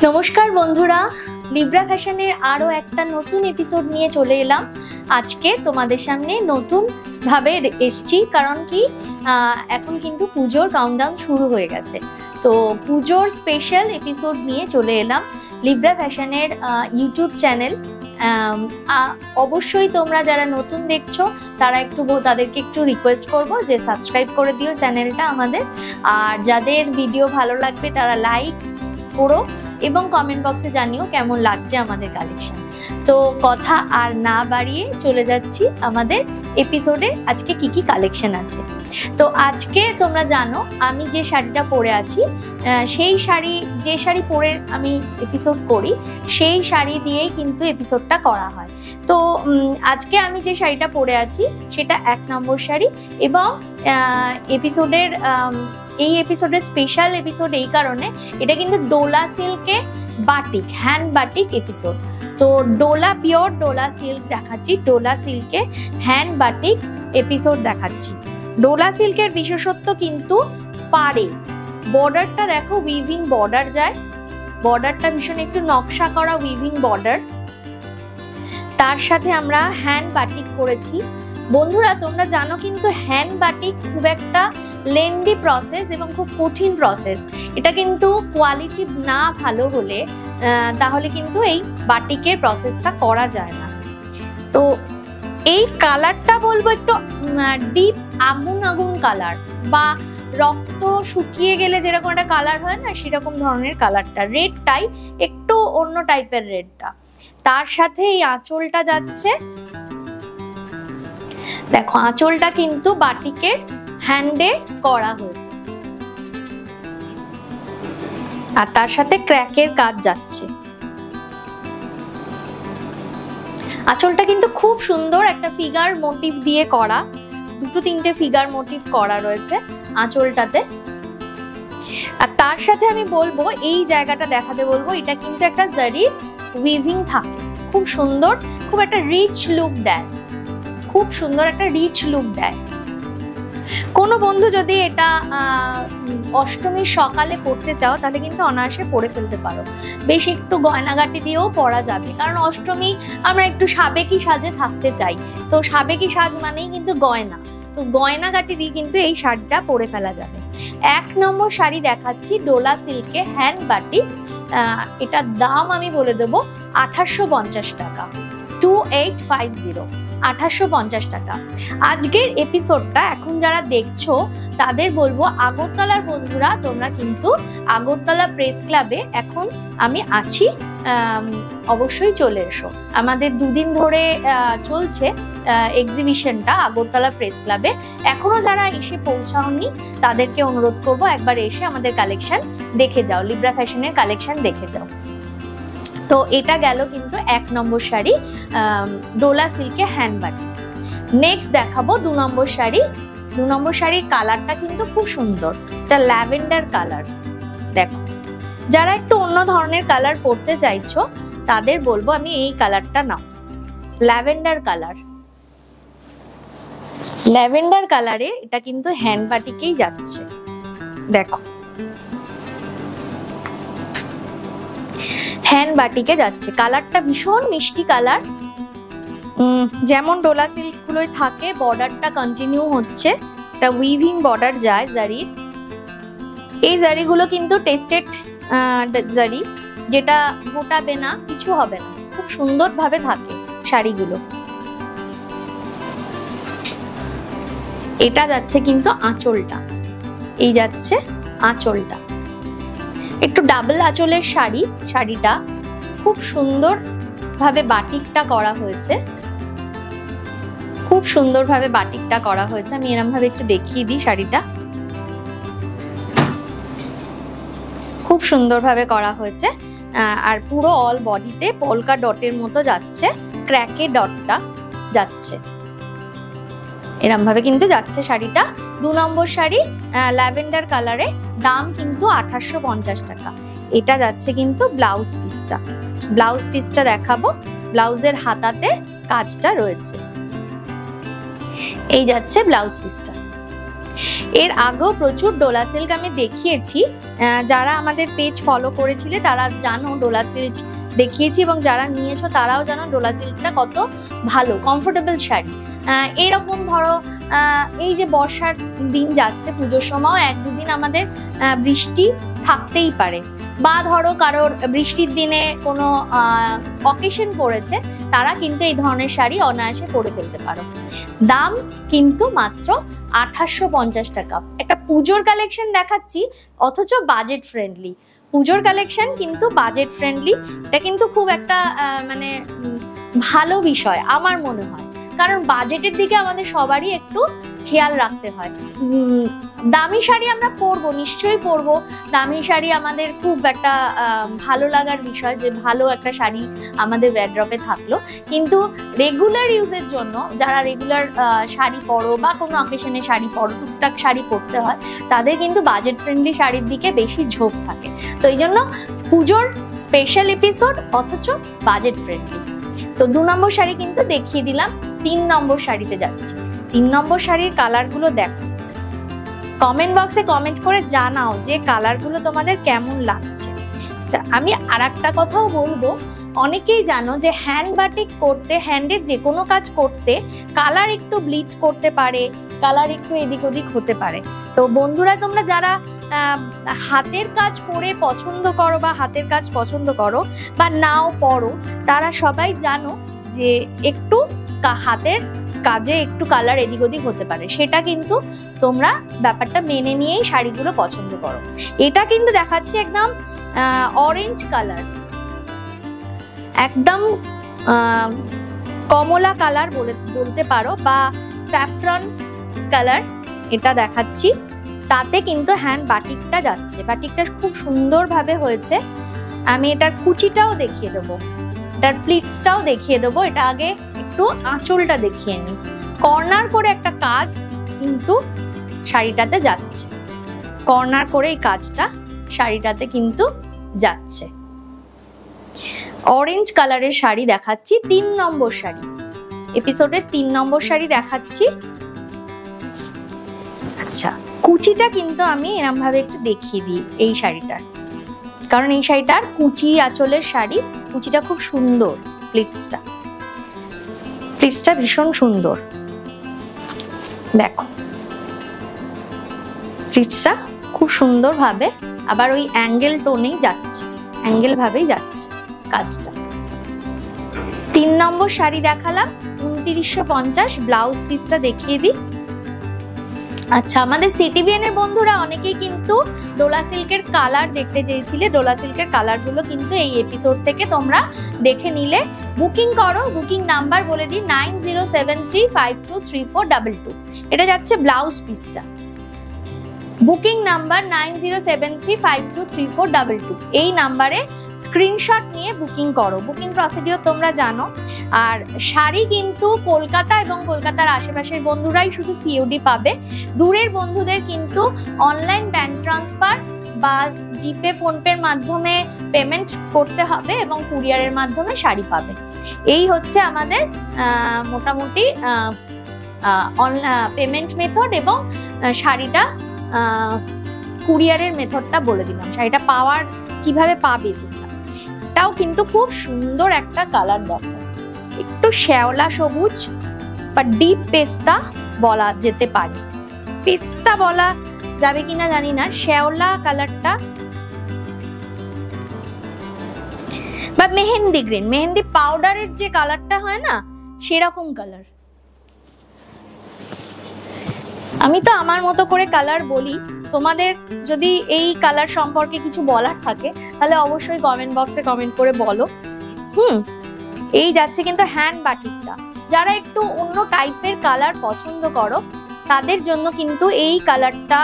নমস্কার বন্ধুরা, লিব্রা ফ্যাশনের আরো একটা নতুন এপিসোড নিয়ে চলে এলাম। আজকে তোমাদের সামনে নতুন ভাবে এসছি, কারণ কি এখন কিন্তু পুজোর কাউন্টডাউন শুরু হয়ে গেছে। তো পুজোর স্পেশাল এপিসোড নিয়ে চলে এলাম লিব্রা ফ্যাশনের ইউটিউব চ্যানেল। অবশ্যই তোমরা যারা নতুন দেখছো তাদেরকে একটু রিকোয়েস্ট করব যে সাবস্ক্রাইব করে দিও চ্যানেলটা আমাদের। আর যাদের ভিডিও ভালো লাগবে তারা লাইক করো এবং কমেন্ট বক্সে জানিও কেমন লাগছে আমাদের কালেকশন। তো কথা আর না বাড়িয়ে চলে যাচ্ছি আমাদের এপিসোডে। আজকে কি কি কালেকশন আছে। তো আজকে তোমরা জানো আমি যে শাড়িটা পরে আছি, যে শাড়ি পরে আমি এপিসোড করি সেই শাড়ি দিয়েই কিন্তু এপিসোডটা করা হয়। তো আজকে আমি যে শাড়িটা পরে আছি সেটা 1 নম্বর শাড়ি, এবং এই এপিসোডের স্পেশাল এপিসোড এই কারণে, এটা কিন্তু Dola সিল্কে batik, hand batik episode. তো পিওর ডোলা সিল্ক দেখাচ্ছি, ডোলা সিল্কে হ্যান্ড বাটিক এপিসোড দেখাচ্ছি। ডোলা সিল্কের বিশেষত্ব কিন্তু পাড়ে বর্ডারটা দেখো, উইভিং বর্ডার যায়, বর্ডারটা ভীষণ একটু নকশা করা উইভিং বর্ডার, তার সাথে আমরা হ্যান্ড বাটিক করেছি। বন্ধুরা তোমরা জানো কিন্তু হ্যান্ড বাটিক খুব একটা লেন্দি প্রসেস এবং খুব কঠিন প্রসেস। এটা কিন্তু কোয়ালিটি না ভালো হলে তাহলে কিন্তু এই বাটিকের প্রসেসটা করা যায় না। তো এই কালারটা বলবো একটু ডিপ আগুন কালার, বা রক্ত শুকিয়ে গেলে যেরকম একটা কালার হয় না, সেরকম ধরনের কালারটা। রেডটাই একটু অন্য টাইপের রেডটা। তার সাথে এই আঁচলটা যাচ্ছে, দেখো আঁচলটা কিন্তু বাটিকের হ্যান্ডে করা হয়েছে, আর তার সাথে ক্র্যাকের কাজ যাচ্ছে। আঁচলটা কিন্তু খুব সুন্দর একটা ফিগার মোটিভ দিয়ে করা, 2-3টে ফিগার মোটিভ করা রয়েছে আঁচলটাতে। আর তার সাথে আমি বলবো, এই জায়গাটা দেখাতে বলবো, এটা কিন্তু একটা জারি উইভিং থাকে, খুব সুন্দর, খুব একটা রিচ লুক দেয়, খুব সুন্দর একটা রিচ লুক দেয়। কোনো বন্ধু যদি এটা অষ্টমীর সকালে পরতে চাও তাহলে কিন্তু অনায়াসে পরে ফেলতে পারো। বেশ একটু গয়নাগাটি দিয়েও পরা যাবে, কারণ অষ্টমী আমরা একটু সাবেকি সাজে থাকতে চাই। তো সাবেকি সাজ মানেই কিন্তু গয়না, তো গয়নাগাটি দিয়ে কিন্তু এই শাড়িটা পরে ফেলা যাবে। 1 নম্বর শাড়ি দেখাচ্ছি ডোলা সিল্কে হ্যান্ড বাটিক। এটার দাম আমি বলে দেবো 2850 টাকা, 2850, 2850 টাকা। আজকের এপিসোডটা এখন যারা দেখছো তাদের বলবো, আগরতলার বন্ধুরা তোমরা কিন্তু আগরতলা প্রেস ক্লাবে এখন আমি আছি, অবশ্যই চলে এসো। আমাদের 2 দিন ধরে চলছে এক্সিবিশনটা আগরতলা প্রেস ক্লাবে। এখনো যারা এসে পৌঁছাওনি তাদেরকে অনুরোধ করবো একবার এসে আমাদের কালেকশন দেখে যাও, লিব্রা ফ্যাশনের কালেকশন দেখে যাও। তো এটা গেল কিন্তু 1 নম্বর sari Dola সিল্কে hand batik. Next দেখাবো 2 নম্বর শাড়ি। 2 নম্বর শাড়ির কালারটা কিন্তু খুব সুন্দর, এটা ল্যাভেন্ডার কালার। দেখো যারা একটু অন্য ধরনের কালার পরতে চাইছো তাদের বলবো আমি এই কালারটা নাও, ল্যাভেন্ডার কালার। ল্যাভেন্ডার কালারে এটা কিন্তু হ্যান্ড বাটিকেই যাচ্ছে, দেখো হ্যান্ড বাটিকে যাচ্ছে। কালারটা ভীষণ মিষ্টি কালার, যেমন ডোলা সিল্ক গুলোই থাকে, বর্ডারটা কন্টিনিউ হচ্ছে, এটা উইভিং বর্ডার যায় জারির। এই জারিগুলো কিন্তু টেস্টেড জারি, যেটা গোটাবে না, কিছু হবে না, খুব সুন্দরভাবে থাকে শাড়িগুলো। এটা যাচ্ছে কিন্তু আঁচলটা, এই যাচ্ছে আঁচলটা, একটু ডাবল আঁচলের শাড়িটা খুব সুন্দর ভাবে বাটিকটা করা হয়েছে, খুব সুন্দর ভাবে বাটিকটা করা হয়েছে। আমি এরকম ভাবে একটু দেখিয়ে দিই, শাড়িটা খুব সুন্দর ভাবে করা হয়েছে। আর পুরো অল বডিতে পলকা ডটের মতো যাচ্ছে, ক্র্যাকে ডটটা যাচ্ছে, এরকম ভাবে কিন্তু যাচ্ছে শাড়িটা। 2 নম্বর শাড়ি ল্যাভেন্ডার কালারে, দাম কিন্তু 2850 টাকা। এটা যাচ্ছে কিন্তু ব্লাউজ পিসটা, ব্লাউজ পিসটা দেখাবো। ব্লাউজের হাতাতে কাজটা রয়েছে, এই যাচ্ছে ব্লাউজ পিসটা। এর আগেও প্রচুর ডোলা সিল্ক আমি দেখিয়েছি, যারা আমাদের পেজ ফলো করেছিলে তারা জানো ডোলা সিল্ক দেখিয়েছি, এবং যারা নিয়েছো তারাও জানো ডোলা সিল্কটা কত ভালো কমফোর্টেবল শাড়ি। এরকম ধরো এই যে বর্ষার দিন যাচ্ছে, পুজোর সময় এক দুদিন আমাদের বৃষ্টি থাকতেই পারে, বা ধরো কারোর বৃষ্টির দিনে কোনো অকেশন পড়েছে, তারা কিন্তু এই ধরনের শাড়ি অনায়াসে পরে ফেলতে পারো। দাম কিন্তু মাত্র 2850 টাকা। একটা পুজোর কালেকশন দেখাচ্ছি অথচ বাজেট ফ্রেন্ডলি। পুজোর কালেকশন কিন্তু বাজেট ফ্রেন্ডলি, এটা কিন্তু খুব একটা মানে ভালো বিষয় আমার মনে হয়, কারণ বাজেটের দিকে আমাদের সবারই একটু খেয়াল রাখতে হয়। দামি শাড়ি আমরা পরবো, নিশ্চয়ই পরবো, দামি শাড়ি আমাদের খুব একটা ভালো লাগার বিষয়, যে ভালো একটা শাড়ি আমাদের ওয়ারড্রপে থাকলো, কিন্তু রেগুলার ইউজের জন্য যারা রেগুলার শাড়ি পরো বা কোনো অকেশনে শাড়ি পরো, টুকটাক শাড়ি পরতে হয়, তাদের কিন্তু বাজেট ফ্রেন্ডলি শাড়ির দিকে বেশি ঝোঁক থাকে। তো এই জন্য পুজোর স্পেশাল এপিসোড অথচ বাজেট ফ্রেন্ডলি। তো 2 নম্বর শাড়ি কিন্তু দেখিয়ে দিলাম, 3 নম্বর শাড়িতে যাচ্ছি। 3 নম্বর শাড়ির কালারগুলো দেখো, কমেন্ট বক্সে কমেন্ট করে জানাও যে কালারগুলো তোমাদের কেমন লাগছে। আচ্ছা, আমি আরেকটা কথাও বলবো, অনেকেই জানো যে হ্যান্ড বাটিক করতে, হ্যান্ডের যে কোনো কাজ করতে কালার একটু ব্লিড করতে পারে, কালার একটু এদিক ওদিক হতে পারে। তো বন্ধুরা, তোমরা যারা হাতের কাজ পরে পছন্দ করো বা হাতের কাজ পছন্দ করো বা নাও পরো, তারা সবাই জানো যে একটু হাতের কাজে একটু কালার এদিক ওদিক হতে পারে, সেটা কিন্তু তোমরা ব্যাপারটা মেনে নিয়েই শাড়িগুলো পছন্দ করো। এটা কিন্তু দেখাচ্ছে একদম অরেঞ্জ কালার, একদম কমলা কালার বলতে পারো, বা স্যাফরন কালার এটা দেখাচ্ছি। তাতে কিন্তু হ্যান্ড বাটিকটা যাচ্ছে, বাটিকটা খুব সুন্দরভাবে হয়েছে। আমি এটার কুচিটাও দেখিয়ে দেবো, এটার প্লিটসটাও দেখিয়ে দেবো। এটা আগে একটু আঁচলটা দেখিয়ে নিই। কর্নার করে একটা কাজ কিন্তু শাড়িটাতে যাচ্ছে, কর্নার করে এই কাজটা শাড়িটাতে কিন্তু যাচ্ছে। অরেঞ্জ কালারের শাড়ি দেখাচ্ছি, 3 নম্বর শাড়ি, এপিসোডের 3 নম্বর শাড়ি দেখাচ্ছি। আচ্ছা, কুচিটা কিন্তু আমি এরকম ভাবে একটু দেখিয়ে দিই এই শাড়িটার, কারণ এই শাড়িটার কুচি আঁচলের শাড়ি, কুচিটা খুব সুন্দর, প্লিটসটা ভীষণ সুন্দর। দেখো প্লিটসটা খুব সুন্দর ভাবে, আবার ওই অ্যাঙ্গেল টোনেই যাচ্ছে, অ্যাঙ্গেল ভাবেই যাচ্ছে কাজটা। 3 নম্বর শাড়ি দেখালাম, 2950। ব্লাউজ পিসটা দেখিয়ে দিই। আচ্ছা, আমাদের সিটিবিএন এর বন্ধুরা অনেকেই কিন্তু ডোলা সিল্কের কালার দেখতে চেয়েছিলে। ডোলা সিল্কের কালারগুলো কিন্তু এই এপিসোড থেকে তোমরা দেখে নিলে। বুকিং করো, বুকিং নাম্বার বলে দিই 9073523422। এটা যাচ্ছে ব্লাউজ পিসটা। Booking number 9073523422। এই নাম্বারে স্ক্রিনশট নিয়ে বুকিং করো। বুকিং প্রসিডিওর তোমরা জানো। আর শাড়ি কিন্তু কলকাতা এবং কলকাতার আশেপাশের বন্ধুরাই শুধু সিওডি পাবে। দূরের বন্ধুদের কিন্তু অনলাইন ব্যাংক ট্রান্সফার বা জিপে ফোনপের মাধ্যমে পেমেন্ট করতে হবে এবং কুরিয়ারের মাধ্যমে শাড়ি পাবে। এই হচ্ছে আমাদের মোটামুটি পেমেন্ট মেথড, এবং শাড়িটা কুরিয়ারের মেথডটা বলে দিলাম। শাড়িটা পাওয়ার কিভাবে পাবে তোমরা, এটাও কিন্তু খুব সুন্দর একটা কালার। দেখো, একটু শ্যাওলা সবুজ বা ডিপ পেস্তা বলা যেতে পারে, পেস্তা বলা যাবে কিনা জানি না, শ্যাওলা কালারটা বা মেহেন্দি গ্রিন, মেহেন্দি পাউডারের যে কালারটা হয় না, সেরকম কালার। আমি তো আমার মতো করে কালার বলি, তোমাদের যদি এই কালার সম্পর্কে কিছু বলার থাকে তাহলে অবশ্যই কমেন্ট বক্সে কমেন্ট করে বলো। এই যাচ্ছে কিন্তু হ্যান্ড বাটিকটা। যারা একটু অন্য টাইপের কালার পছন্দ করো তাদের জন্য কিন্তু এই কালারটা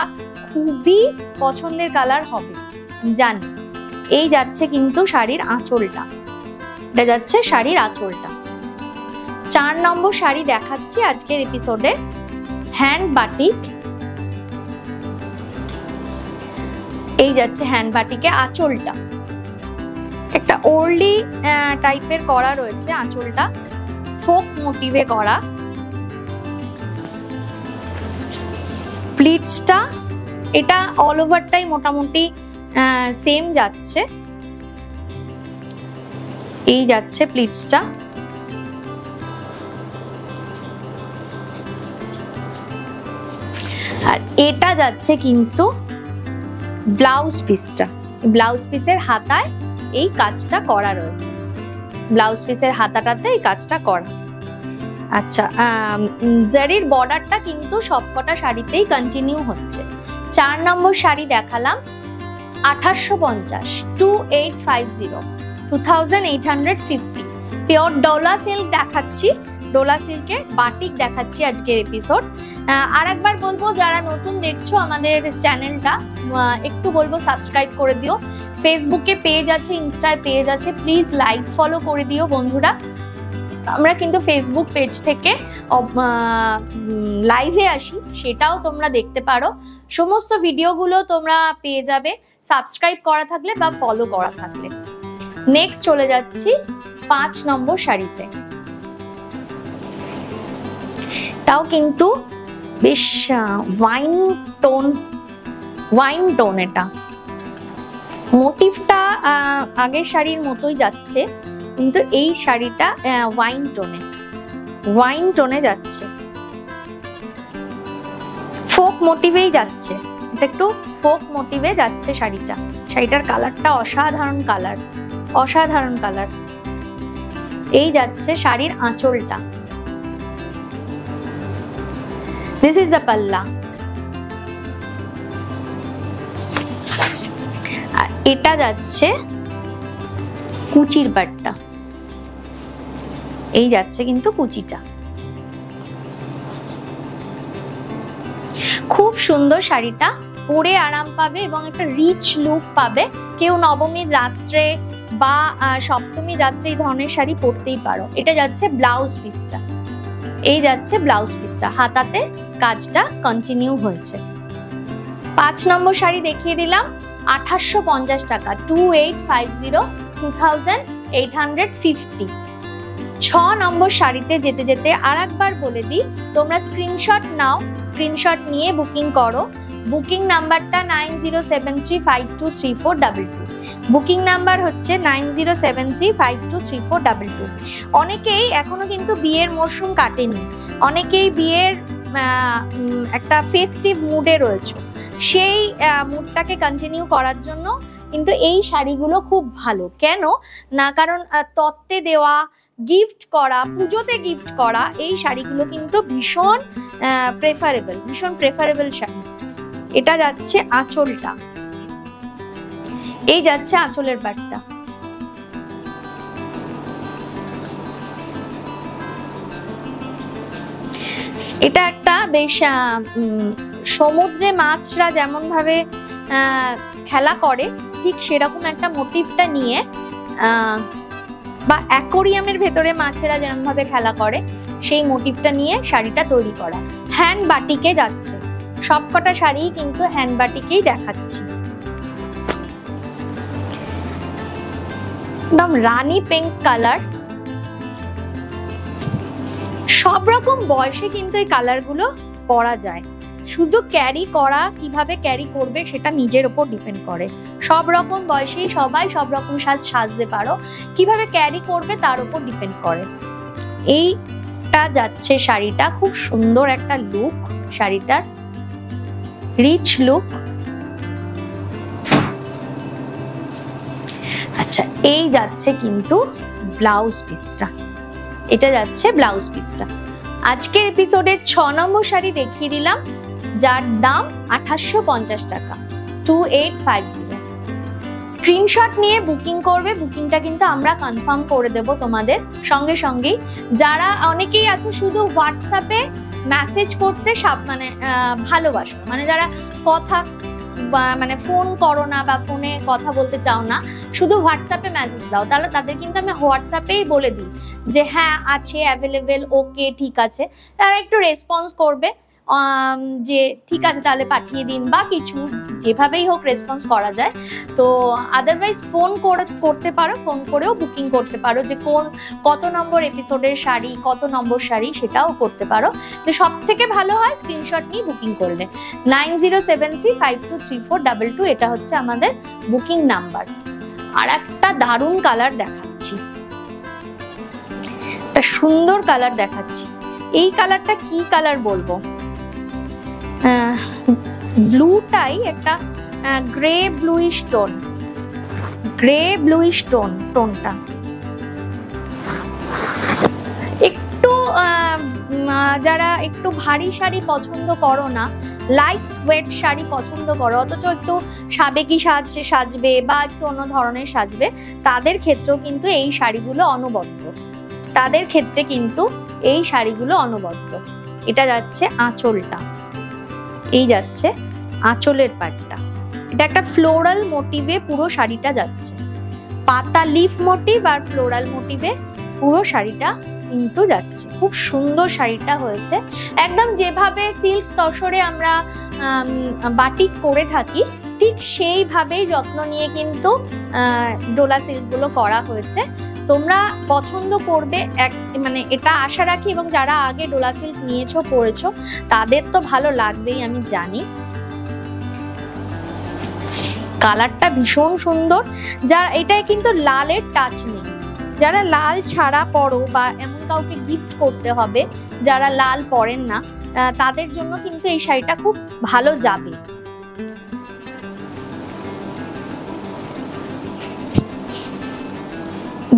খুবই পছন্দের কালার হবে, জানি। এই যাচ্ছে কিন্তু শাড়ির আঁচলটা, এটা যাচ্ছে শাড়ির আঁচলটা। 4 নম্বর শাড়ি দেখাচ্ছি আজকের এপিসোডে, হ্যান্ড বাটিক। এই যাচ্ছে হ্যান্ড বাটিকে আঁচলটা, একটা ওল্ডি টাইপের করা রয়েছে আঁচলটা, ফোক মোটিভে করা। প্লিটসটা এটা অল ওভারটাই মোটামুটি সেম যাচ্ছে, এই যাচ্ছে প্লিটসটা। আর এটা যাচ্ছে কিন্তু ব্লাউজ পিসটা, ব্লাউজ পিসের হাতায় এই কাজটা করা রয়েছে, ব্লাউজ পিসের হাতাটাতে এই কাজটা করা। আচ্ছা, জারির বর্ডারটা কিন্তু সবকটা শাড়িতেই কন্টিনিউ হচ্ছে। 4 নম্বর শাড়ি দেখালাম 2850, 2850, 2850 পিওর ডোলা সিল্ক দেখাচ্ছি, ডোলা সিল্কে বাটিক দেখাচ্ছি আজকের এপিসোড। আর একবার বলবো যারা নতুন দেখছো আমাদের চ্যানেলটা, একটু বলবো সাবস্ক্রাইব করে দিও। ফেসবুকে পেজ আছে, ইনস্টায় পেজ আছে, প্লিজ লাইক ফলো করে দিও বন্ধুরা। আমরা কিন্তু ফেসবুক পেজ থেকে লাইভে আসি, সেটাও তোমরা দেখতে পারো। সমস্ত ভিডিওগুলো তোমরা পেয়ে যাবে সাবস্ক্রাইব করা থাকলে বা ফলো করা থাকলে। নেক্সট চলে যাচ্ছি 5 নম্বর শাড়িতে। তাও কিন্তু বেশ ওয়াইন টোন, এটা মোটিভটা আগের শাড়ির মতোই যাচ্ছে, কিন্তু এই শাড়িটা ওয়াইন টোনে যাচ্ছে, ফোক মোটিভেই যাচ্ছে, এটা একটু ফোক মোটিভে যাচ্ছে শাড়িটা। শাড়িটার কালারটা অসাধারণ কালার। এই যাচ্ছে শাড়ির আঁচলটা, দিস ইজ দ্য পাল্লা। আর এটা যাচ্ছে কুচির পাটটা, এই যাচ্ছে কিন্তু কুচিটা। খুব সুন্দর শাড়িটা, পরে আরাম পাবে এবং একটা রিচ লুক পাবে। কেউ নবমীর রাত্রে বা সপ্তমীর রাত্রে এই ধরনের শাড়ি পরতেই পারো। এটা যাচ্ছে ব্লাউজ পিসটা, এই যাচ্ছে ব্লাউজ পিসটা, হাতাতে কাজটা কন্টিনিউ হয়েছে। 5 নম্বর শাড়ি দেখিয়ে দিলাম 2850 টাকা, 2850, 2850। 6 নম্বর শাড়িতে যেতে যেতে আর একবার বলে দিই, তোমরা স্ক্রিনশট নাও, স্ক্রিনশট নিয়ে বুকিং করো। বুকিং নাম্বারটা 9073523422, বুকিং নাম্বার হচ্ছে 9073523422। অনেকেই এখনো কিন্তু বিয়ের মরশুম কাটেনি, অনেকেই বিয়ের একটা ফেস্টিভ মুডে রয়েছে, সেই মুডটাকে কন্টিনিউ করার জন্য কিন্তু এই শাড়িগুলো খুব ভালো। কেন না, কারণ তত্ত্বে দেওয়া, গিফট করা, পুজোতে গিফট করা, এই শাড়িগুলো কিন্তু ভীষণ প্রেফারেবল শাড়ি। এটা যাচ্ছে আঁচলটা, এই যাচ্ছে আঁচলের পাটটা। এটা একটা বেশ সমুদ্রে মাছরা যেমন ভাবে খেলা করে ঠিক সেরকম একটা মোটিভটা নিয়ে, বা অ্যাকোরিয়ামের ভেতরে মাছেরা যেরকম ভাবে খেলা করে সেই মোটিভটা নিয়ে শাড়িটা তৈরি করা। হ্যান্ড বাটিকে যাচ্ছে, সবকটা শাড়ি কিন্তু হ্যান্ড বাটিকেই দেখাচ্ছি। একদম রানী পিঙ্ক কালার, সব রকম বয়সে কিন্তু এই কালারগুলো পরা যায়। শুধু ক্যারি করা, কিভাবে ক্যারি করবে সেটা নিজের উপর ডিপেন্ড করে। সব রকম বয়সেই সবাই সব রকম সাজতে পারো, কিভাবে ক্যারি করবে তার উপর ডিপেন্ড করে। এইটা যাচ্ছে শাড়িটা, খুব সুন্দর একটা লুক শাড়িটার, রিচ লুক। আচ্ছা, এই যাচ্ছে কিন্তু ব্লাউজ পিসটা, এটা যাচ্ছে ব্লাউজ পিসটা। আজকের এপিসোডের 6 নম্বর শাড়ি দেখিয়ে দিলাম, যার দাম 2850 টাকা, 2850। স্ক্রিনশট নিয়ে বুকিং করবে, বুকিংটা কিন্তু আমরা কনফার্ম করে দেব তোমাদের সঙ্গে সঙ্গেই। যারা অনেকেই আছো শুধু হোয়াটসঅ্যাপে মেসেজ করতে ভালোবাসো, মানে যারা কথা মানে ফোন করো না বা ফোনে কথা বলতে চাও না, শুধু হোয়াটসঅ্যাপে মেসেজ দাও, তাহলে তাদের কিন্তু আমি হোয়াটসঅ্যাপেই বলে দিই যে হ্যাঁ আছে, অ্যাভেলেবেল, ওকে ঠিক আছে। তারা একটু রেসপন্স করবে। যে ঠিক আছে তাহলে পাঠিয়ে দিন বা কিছু, যেভাবেই হোক রেসপন্স করা যায়। তো আদারওয়াইজ ফোন করতে পারো, ফোন করেও বুকিং করতে পারো যে কত নম্বর এপিসোডের শাড়ি, কত নম্বর শাড়ি, সেটাও করতে পারো। তো সব থেকে ভালো হয় স্ক্রিনশট নিয়ে বুকিং করলে। 9073523422 এটা হচ্ছে আমাদের বুকিং নাম্বার। আর একটা দারুণ কালার দেখাচ্ছি, একটা সুন্দর কালার দেখাচ্ছি। এই কালারটা কি কালার বলবো, ব্লুটাই একটা grey bluish tone, grey bluish টোনটা একটু যারা একটু ভারী শাড়ি পছন্দ করো না, লাইট ওয়েট শাড়ি পছন্দ করো, অথচ একটু সাবেকি সাজবে বা একটু অন্য ধরনের সাজবে, তাদের ক্ষেত্রেও কিন্তু এই শাড়িগুলো অনবদ্য, তাদের ক্ষেত্রে কিন্তু এই শাড়িগুলো অনবদ্য। এটা যাচ্ছে আঁচলটা, এই যাচ্ছে আঁচলের পাটটা, এটা একটা ফ্লোরাল মোটিভে পুরো শাড়িটা যাচ্ছে, পাতা লিফ মোটিভ আর ফ্লোরাল মোটিভে পুরো শাড়িটা কিন্তু যাচ্ছে। খুব সুন্দর শাড়িটা হয়েছে, একদম যেভাবে সিল্ক তসরে আমরা বাটিক করে থাকি ঠিক সেইভাবেই যত্ন নিয়ে কিন্তু ডোলা সিল্কগুলো করা হয়েছে। তোমরা পছন্দ করবে, মানে এটা আশা রাখি, এবং যারা আগে ডোলা সিল্ক নিয়েছো পরেছো তাদের তো ভালো লাগবেই আমি জানি। কালারটা ভীষণ সুন্দর, এটায় কিন্তু লালের টাচ নেই। যারা লাল ছাড়া পরো বা এমন কাউকে গিফট করতে হবে যারা লাল পরেন না, তাদের জন্য কিন্তু এই শাড়িটা খুব ভালো যাবে।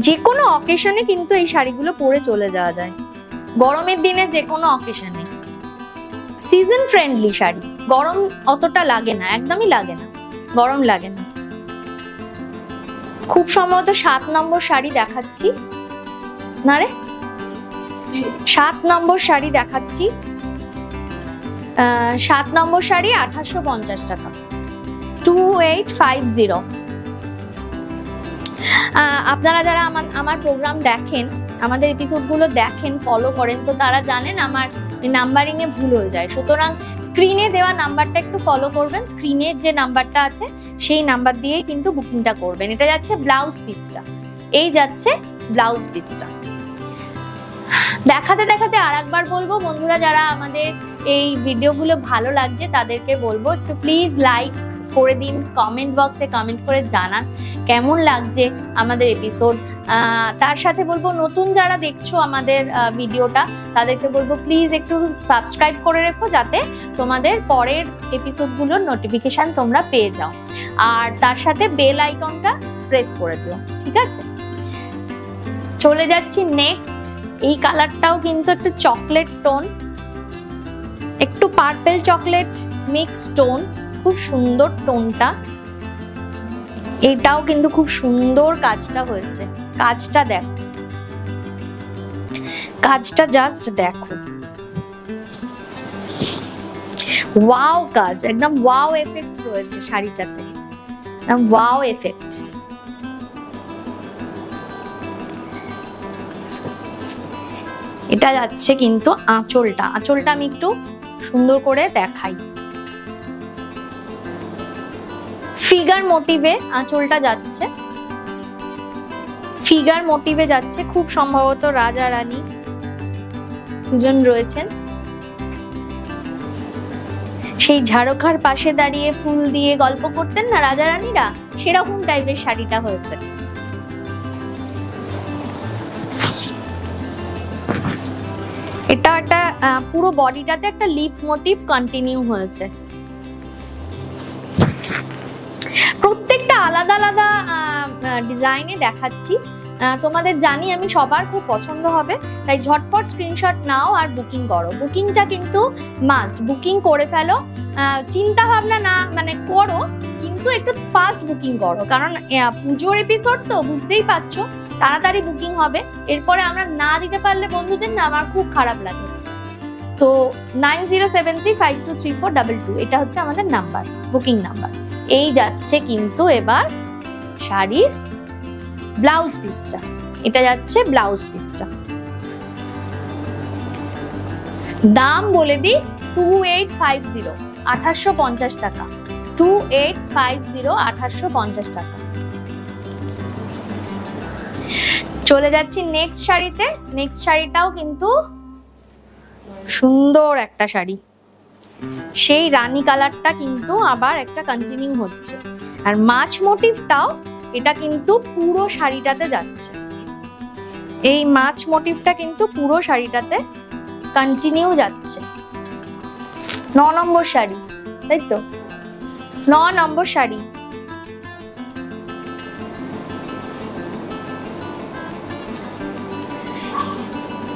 যে কোনো অকেশনে কিন্তু এই শাড়িগুলো পরে চলে যাওয়া যায়, গরমের দিনে যে কোনো অকেশনে। সিজন ফ্রেন্ডলি শাড়ি, গরম অতটা লাগে না, একদমই লাগে না, গরম লাগে না। খুব সম্ভবত 7 নম্বর শাড়ি দেখাচ্ছি, না রে 7 নম্বর শাড়ি দেখাচ্ছি। 7 নম্বর শাড়ি 2850 টাকা, 2850। আপনারা যারা আমার প্রোগ্রাম দেখেন, আমাদের এপিসোডগুলো দেখেন, ফলো করেন, তো তারা জানেন আমার নাম্বারিং এ ভুল হয়ে যায়, সুতরাং স্ক্রিনে দেওয়া নাম্বারটা একটু ফলো করবেন। স্ক্রিনের যে নাম্বারটা আছে সেই নাম্বার দিয়েই কিন্তু বুকিংটা করবেন। এটা যাচ্ছে ব্লাউজ পিসটা, এই যাচ্ছে ব্লাউজ পিসটা। দেখাতে দেখাতে আর একবার বলবো, বন্ধুরা যারা আমাদের এই ভিডিওগুলো ভালো লাগছে তাদেরকে বলবো একটু প্লিজ লাইক করে দিন, কমেন্ট বক্সে কমেন্ট করে জানান কেমন লাগছে আমাদের এপিসোড। তার সাথে বলবো নতুন যারা দেখছো আমাদের ভিডিওটা তাদেরকে বলবো প্লিজ একটু সাবস্ক্রাইব করে রেখো, যাতে তোমাদের পরের এপিসোডগুলোর নোটিফিকেশন তোমরা পেয়ে যাও। আর তার সাথে বেল আইকনটা প্রেস করে দিও, ঠিক আছে? চলে যাচ্ছি নেক্সট। এই কালারটাও কিন্তু একটু চকলেট টোন, একটু পার্পল চকলেট মিক্স টোন, খুব সুন্দর টোনটা। এটাও কিন্তু খুব সুন্দর কাজটা হয়েছে, কাজটা দেখো, কাজটা জাস্ট দেখো, ওয়াও কাজ, একদম ওয়াও এফেক্ট রয়েছে শাড়িটাতে, একদম ওয়াও এফেক্ট। এটা যাচ্ছে কিন্তু আঁচলটা, আঁচলটা আমি একটু সুন্দর করে দেখাই। ফিগার মোটিভে আঁচলটা যাচ্ছে, ফিগার মোটিভে যাচ্ছে, খুব সম্ভবত রাজা রানী দুজন রয়েছেন, সেই ঝাড়খার পাশে দাঁড়িয়ে ফুল দিয়ে গল্প করতেন না রাজা রানীরা, সেরকম টাইপের শাড়িটা হয়েছে। এটা একটা পুরো বডিটাতে একটা লিপ মোটিভ কন্টিনিউ হয়েছে। প্রত্যেকটা আলাদা আলাদা ডিজাইনে দেখাচ্ছি, তোমাদের জানি আমি সবার খুব পছন্দ হবে, তাই ঝটপট স্ক্রিনশট নাও আর বুকিং করো। বুকিংটা কিন্তু মাস্ট, বুকিং করে ফেলো, চিন্তা ভাবনা না মানে করো, কিন্তু একটু ফাস্ট বুকিং করো, কারণ পুজোর এপিসোড তো বুঝতেই পারছো, তাড়াতাড়ি বুকিং হবে। এরপরে আমরা না দিতে পারলে বন্ধুদের না আমার খুব খারাপ লাগে। তো 9073523422 এটা হচ্ছে আমাদের নাম্বার, বুকিং নাম্বার। এই যাচ্ছে কিন্তু এবার শাড়ির ব্লাউজ পিসটা, এটা যাচ্ছে ব্লাউজ পিসটা। দাম বলে দিই, 2850, 2850 টাকা, 2850, 2850 টাকা। চলে যাচ্ছি নেক্সট শাড়িতে। নেক্সট শাড়িটাও কিন্তু সুন্দর একটা শাড়ি, সেই রানী কালারটা কিন্তু আবার একটা কন্টিনিউ হচ্ছে। আর মাছ মোটিভটাও এটা কিন্তু পুরো শাড়িটাতে যাচ্ছে, এই মাছ মোটিভটা কিন্তু পুরো শাড়িটাতে কন্টিনিউ যাচ্ছে। 9 নম্বর শাড়ি, তাই তো 9 নম্বর শাড়ি।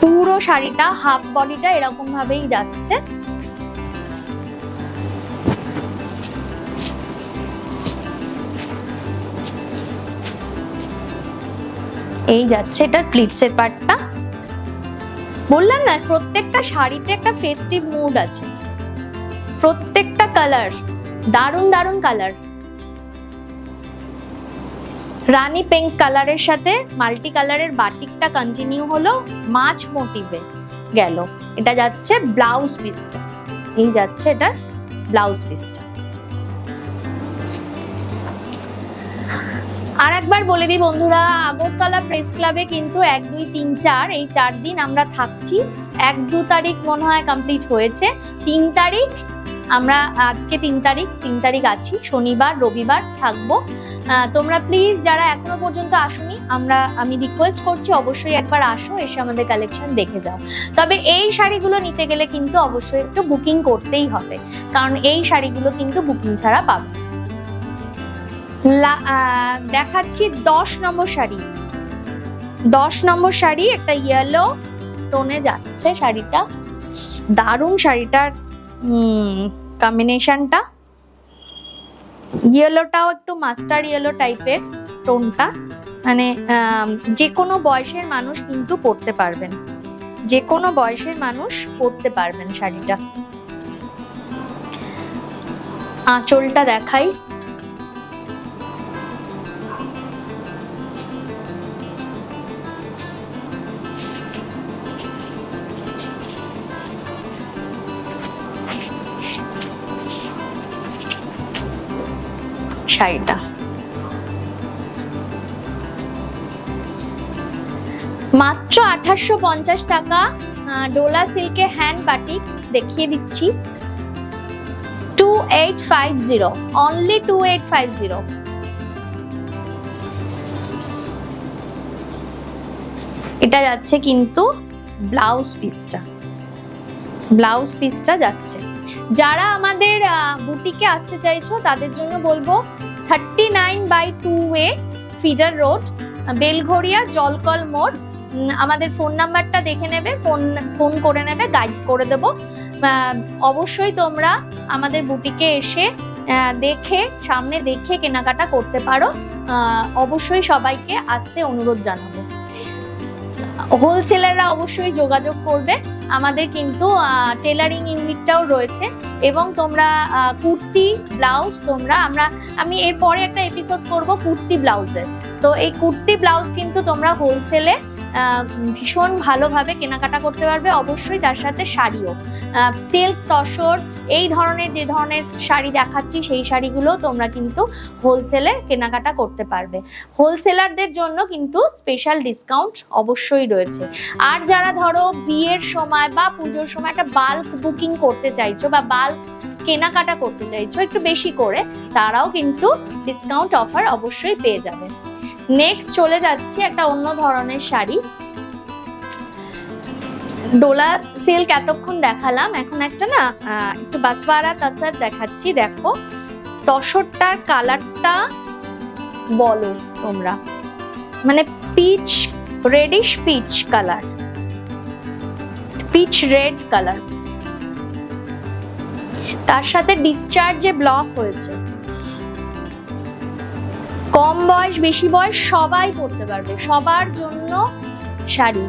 পুরো শাড়িটা হাফ বডিটা এরকম ভাবেই যাচ্ছে। এই যাচ্ছে এটা প্লিটসের পার্টটা। বললাম না প্রত্যেকটা শাড়িতে একটা ফেস্টিভ মুড আছে, প্রত্যেকটা কালার দারুণ দারুণ কালার। রানী পিঙ্ক কালারের সাথে মাল্টি কালারের বাটিকটা কন্টিনিউ হলো, মাছ মোটিভে গেল। এটা যাচ্ছে ব্লাউজ পিসটা, এই যাচ্ছে এটার ব্লাউজ পিসটা। আর একবার বলে দিই বন্ধুরা, আগরতলা প্রেস ক্লাবে কিন্তু 1, 2, 3, 4 এই 4 দিন আমরা থাকছি। 1, 2 তারিখ মনে হয় কমপ্লিট হয়েছে, 3 তারিখ আমরা, আজকে 3 তারিখ আছি, শনিবার রবিবার থাকবো। তোমরা প্লিজ যারা এখনো পর্যন্ত আসোনি, আমি রিকোয়েস্ট করছি অবশ্যই একবার আসো, এসে আমাদের কালেকশন দেখে যাও। তবে এই শাড়িগুলো নিতে গেলে কিন্তু অবশ্যই একটু বুকিং করতেই হবে, কারণ এই শাড়িগুলো কিন্তু বুকিং ছাড়া পাবে। দেখাচ্ছি 10 নম্বর শাড়ি। 10 নম্বর শাড়ি একটা ইয়েলো টোনে যাচ্ছে শাড়িটা, দারুণ শাড়িটার কম্বিনেশনটা। ইয়েলোটাও একটু মাস্টার্ড ইয়েলো টাইপের টোনটা, মানে যে কোনো বয়সের মানুষ কিন্তু পরতে পারবেন, যে কোনো বয়সের মানুষ পরতে পারবেন শাড়িটা। আঁচলটা দেখাই, শাড়িটা মাত্র 2850 টাকা। ডোলা সিল্কে হ্যান্ড বাটিক দেখিয়ে দিচ্ছি, 2850, অনলি 2850। এটা যাচ্ছে কিন্তু ব্লাউজ পিসটা যাচ্ছে। যারা আমাদের বুটিকে আসতে চাইছো তাদের জন্য বলবো 39/2 ফিডার রোড, বেলঘড়িয়া, জলকল মোড়। আমাদের ফোন নাম্বারটা দেখে নেবে, ফোন করে নেবে, গাইড করে দেব। অবশ্যই তোমরা আমাদের বুটিকে এসে দেখে, সামনে দেখে কেনাকাটা করতে পারো। অবশ্যই সবাইকে আসতে অনুরোধ জানাবো। হোলসেলাররা অবশ্যই যোগাযোগ করবে, আমাদের কিন্তু টেলারিং ইউনিটটাও রয়েছে। এবং তোমরা কুর্তি ব্লাউজ আমি এরপরে একটা এপিসোড করব কুর্তি ব্লাউজের। তো এই কুর্তি ব্লাউজ কিন্তু তোমরা হোলসেলে ভীষণ ভালোভাবে কেনাকাটা করতে পারবে। অবশ্যই তার সাথে শাড়িও, সিল্ক, তসর, এই ধরনের যে ধরনের শাড়ি দেখাচ্ছি সেই শাড়িগুলো তোমরা কিন্তু হোলসেলে কেনাকাটা করতে পারবে। হোলসেলারদের জন্য কিন্তু স্পেশাল ডিসকাউন্ট অবশ্যই রয়েছে। আর যারা ধরো বিয়ের সময় বা পুজোর সময় একটা বাল্ক বুকিং করতে চাইছো বা বাল্ক কেনাকাটা করতে চাইছো একটু বেশি করে, তারাও কিন্তু ডিসকাউন্ট অফার অবশ্যই পেয়ে যাবে। নেক্সট চলে যাচ্ছি একটা অন্য ধরনের শাড়ি। ডোলা সিল্ক এতক্ষণ দেখালাম, এখন একটা না একটু বাসওয়ারা তাসার দেখাচ্ছি। দেখো তসরটার কালারটা বলো তোমরা, মানে peach, reddish peach colour, peach red colour, তার সাথে ডিসচার্জে ব্লক হয়েছে। কম বয়স বেশি বয়স সবাই পরতে পারবে, সবার জন্য শাড়ি।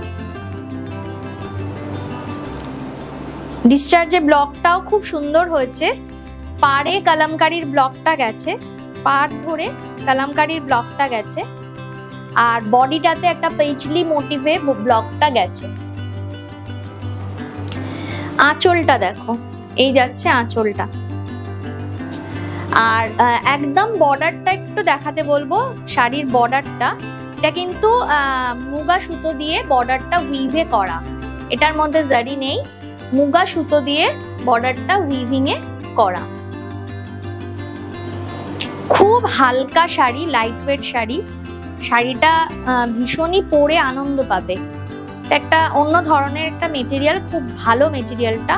ডিসচার্জে ব্লকটাও খুব সুন্দর হয়েছে, পাড়ে কালামকারীর ব্লকটা গেছে, পাড় ধরে কালামকারীর ব্লকটা গেছে, আর বডিটাতে একটা পেজলি মোটিভে ব্লকটা গেছে। আঁচলটা দেখো, এই যাচ্ছে আঁচলটা। আর একদম বর্ডারটা একটু দেখাতে বলবো, শাড়ির বর্ডারটা এটা কিন্তু মুগা সুতো দিয়ে বর্ডারটা উইভে করা, এটার মধ্যে জারি নেই, মুগা সুতো দিয়ে বর্ডারটা উইভিং এ করা। খুব হালকা শাড়ি, লাইট ওয়েট শাড়ি, শাড়িটা ভীষণই পরে আনন্দ পাবে। একটা অন্য ধরনের একটা মেটেরিয়াল, খুব ভালো মেটেরিয়ালটা,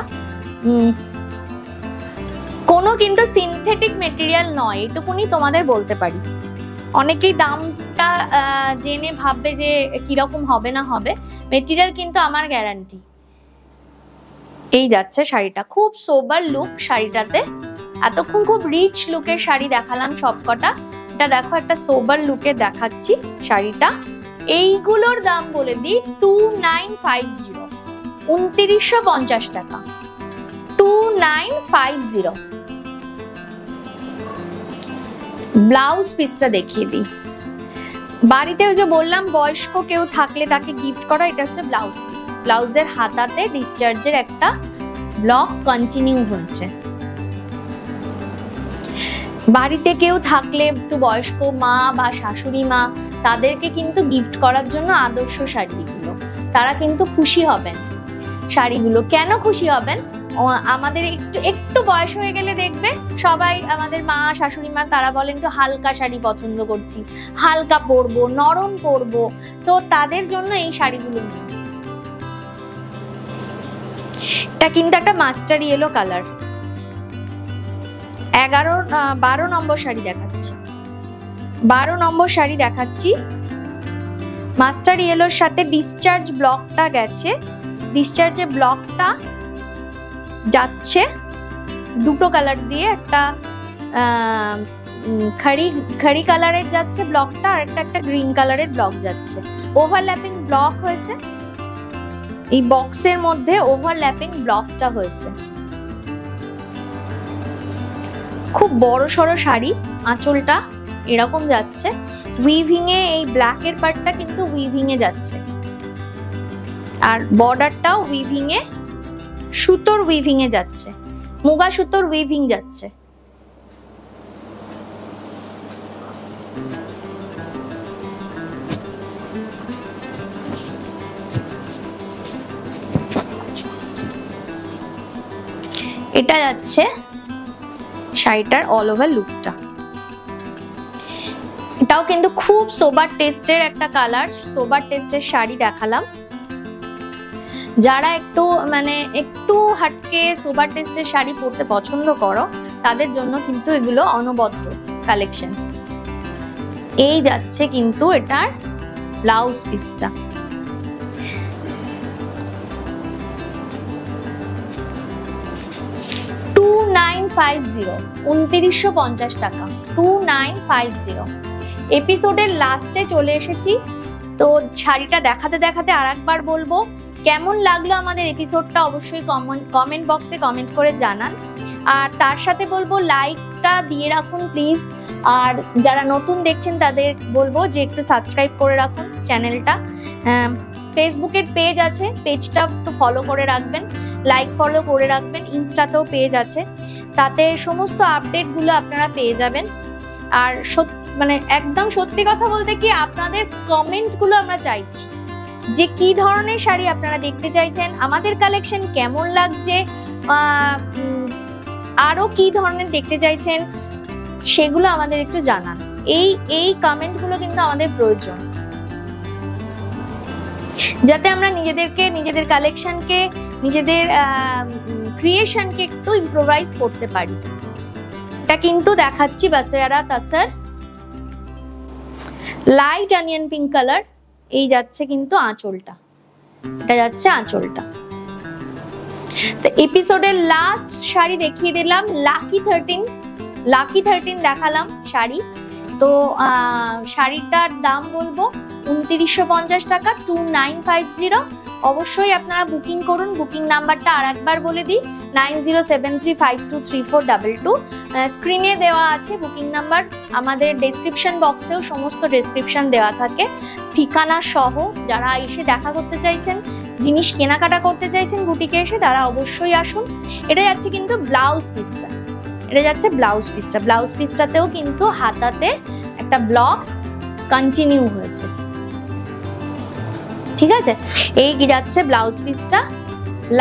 কোনো কিন্তু সিনথেটিক মেটেরিয়াল নয়, এটুকুনি তোমাদের বলতে পারি। অনেকেই দামটা জেনে ভাববে যে কিরকম হবে না হবে, মেটেরিয়াল কিন্তু আমার গ্যারান্টি। এই যাচ্ছে শাড়িটা, খুব সোবার লুক শাড়িটাতে। এতক্ষণ খুব রিচ লুকের শাড়ি দেখালাম সবকটা, এটা দেখো একটা সোবার লুকে দেখাচ্ছি শাড়িটা। এইগুলোর দাম বলে দিই 2950, 2950 টাকা, 2950। ব্লাউজ পিসটা দেখিয়ে দিই। বাড়িতে ওই যে বললাম বয়স্ক কেউ থাকলে তাকে গিফট করা, এটা হচ্ছে ব্লাউজ পিস। ব্লাউজের হাতাতে ডিসচার্জের একটা ব্লক কন্টিনিউ হচ্ছে। বাড়িতে কেউ থাকলে একটু বয়স্ক মা বা শাশুড়ি মা, তাদেরকে কিন্তু গিফট করার জন্য আদর্শ শাড়িগুলো, তারা কিন্তু খুশি হবেন। শাড়িগুলো কেন খুশি হবেন, আমাদের একটু বয়স হয়ে গেলে দেখবে সবাই, আমাদের মা শাশুড়ি মা তারা বলেন একটু হালকা শাড়ি পছন্দ করছি, হালকা পরবো, নরম পরবো, তো তাদের জন্য এই শাড়িগুলো নিয়ে। এটা কিন্তু একটা মাস্টার ইয়েলো কালার, 12 নম্বর শাড়ি দেখাচ্ছি, 12 নম্বর শাড়ি দেখাচ্ছি। মাস্টার ইয়েলোর সাথে ডিসচার্জ ব্লকটা গেছে, ডিসচার্জের ব্লকটা যাচ্ছে দুটো কালার দিয়ে, একটা খাড়ি কালারের যাচ্ছে ব্লকটা, আর একটা গ্রিন কালারের ব্লক যাচ্ছে। ওভারল্যাপিং ব্লক হয়েছে, এই বক্সের মধ্যে ওভারল্যাপিং ব্লকটা হয়েছে। খুব বড় সড়ো শাড়ি, আঁচলটা এরকম যাচ্ছে, উইভিং এ এই ব্ল্যাকের পার্টটা কিন্তু উইভিং এ যাচ্ছে, আর বর্ডারটাও উইভিং এ, সুতোর উইভিং এ যাচ্ছে, মুগা সুতোর উইভিং যাচ্ছে। এটা যাচ্ছে শাড়িটার অল ওভার লুকটা। এটাও কিন্তু খুব সোবার টেস্টের একটা কালার, সোবার টেস্টের শাড়ি দেখালাম। যারা একটু হাটকে সোবার টেস্টের শাড়ি পরতে পছন্দ করো, তাদের জন্য কিন্তু এগুলো অনবদ্য কালেকশন। এই যাচ্ছে কিন্তু এটার ব্লাউজ পিসটা। $2950, 2950 টাকা, 2950। এপিসোডের লাস্টে চলে এসেছি, তো শাড়িটা দেখাতে দেখাতে আরেকবার বলবো কেমন লাগলো আমাদের এপিসোডটা, অবশ্যই কমেন্ট বক্সে কমেন্ট করে জানান। আর তার সাথে বলবো লাইকটা দিয়ে রাখুন প্লিজ, আর যারা নতুন দেখছেন তাদের বলবো যে একটু সাবস্ক্রাইব করে রাখুন চ্যানেলটা। ফেসবুকের পেজ আছে, পেজটা একটু ফলো করে রাখবেন, লাইক ফলো করে রাখবেন। ইনস্টাতেও পেজ আছে, তাতে সমস্ত আপডেটগুলো আপনারা পেয়ে যাবেন। আর একদম সত্যি কথা বলতে কি, আপনাদের কমেন্টগুলো আমরা চাইছি যে কি ধরনের শাড়ি আপনারা দেখতে চাইছেন, আমাদের কালেকশন কেমন লাগছে, আরো কি ধরনের দেখতে চাইছেন, সেগুলো আমাদের একটু জানান। এই কমেন্টগুলো কিন্তু আমাদের প্রয়োজন, যাতে আমরা নিজেদের কালেকশনকে, নিজেদের ক্রিয়েশনকে একটু ইম্প্রোভাইজ করতে পারি। এটা কিন্তু দেখাচ্ছি বাসেরা তাসার লাইট অনিয়ন পিঙ্ক কালার। এই যাচ্ছে কিন্তু আঁচলটা, এটা যাচ্ছে আঁচলটা। তো এপিসোডের লাস্ট শাড়ি দেখিয়ে দিলাম, লাকি 13 দেখালাম শাড়ি। তো শাড়িটার দাম বলবো 2950 টাকা, 2950। অবশ্যই আপনারা বুকিং করুন। বুকিং নাম্বারটা আর একবার বলে দিই, 9073523422। স্ক্রিনে দেওয়া আছে বুকিং নাম্বার, আমাদের ডেসক্রিপশন বক্সেও সমস্ত ডেসক্রিপশন দেওয়া থাকে ঠিকানা সহ। যারা এসে দেখা করতে চাইছেন জিনিস কেনাকাটা করতে চাইছেন বুটিকে এসে, তারা অবশ্যই আসুন। এটা যাচ্ছে কিন্তু ব্লাউজ পিসটা, এটা যাচ্ছে ব্লাউজ পিসটা। ব্লাউজ পিসটাতেও কিন্তু হাতাতে একটা ব্লক কন্টিনিউ হয়েছে, ঠিক আছে। এই যাচ্ছে ব্লাউজ পিসটা।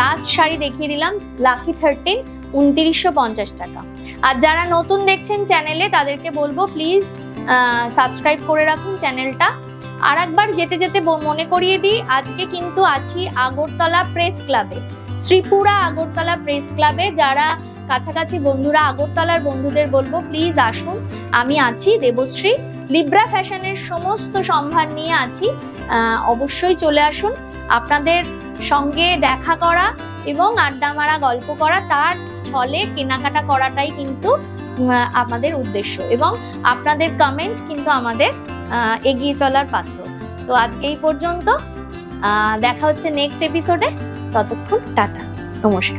লাস্ট শাড়ি দেখিয়ে দিলাম, লাকি 13, 2950 টাকা। আর যারা নতুন দেখছেন চ্যানেলে তাদেরকে বলবো প্লিজ সাবস্ক্রাইব করে রাখুন চ্যানেলটা। আর একবার যেতে যেতে মনে করিয়ে দিই, আজকে কিন্তু আছি আগরতলা প্রেস ক্লাবে, ত্রিপুরা আগরতলা প্রেস ক্লাবে। যারা কাছাকাছি বন্ধুরা, আগরতলার বন্ধুদের বলবো প্লিজ আসুন। আমি আছি, দেবশ্রী লিব্রা ফ্যাশনের সমস্ত সম্ভার নিয়ে আছি, অবশ্যই চলে আসুন। আপনাদের সঙ্গে দেখা করা এবং আড্ডা মারা, গল্প করা, তার ছলে কেনাকাটা করাটাই কিন্তু আমাদের উদ্দেশ্য, এবং আপনাদের কমেন্ট কিন্তু আমাদের এগিয়ে চলার পাত্র। তো আজকে এই পর্যন্ত, দেখা হচ্ছে নেক্সট এপিসোডে। ততক্ষণ টাটা, নমস্কার।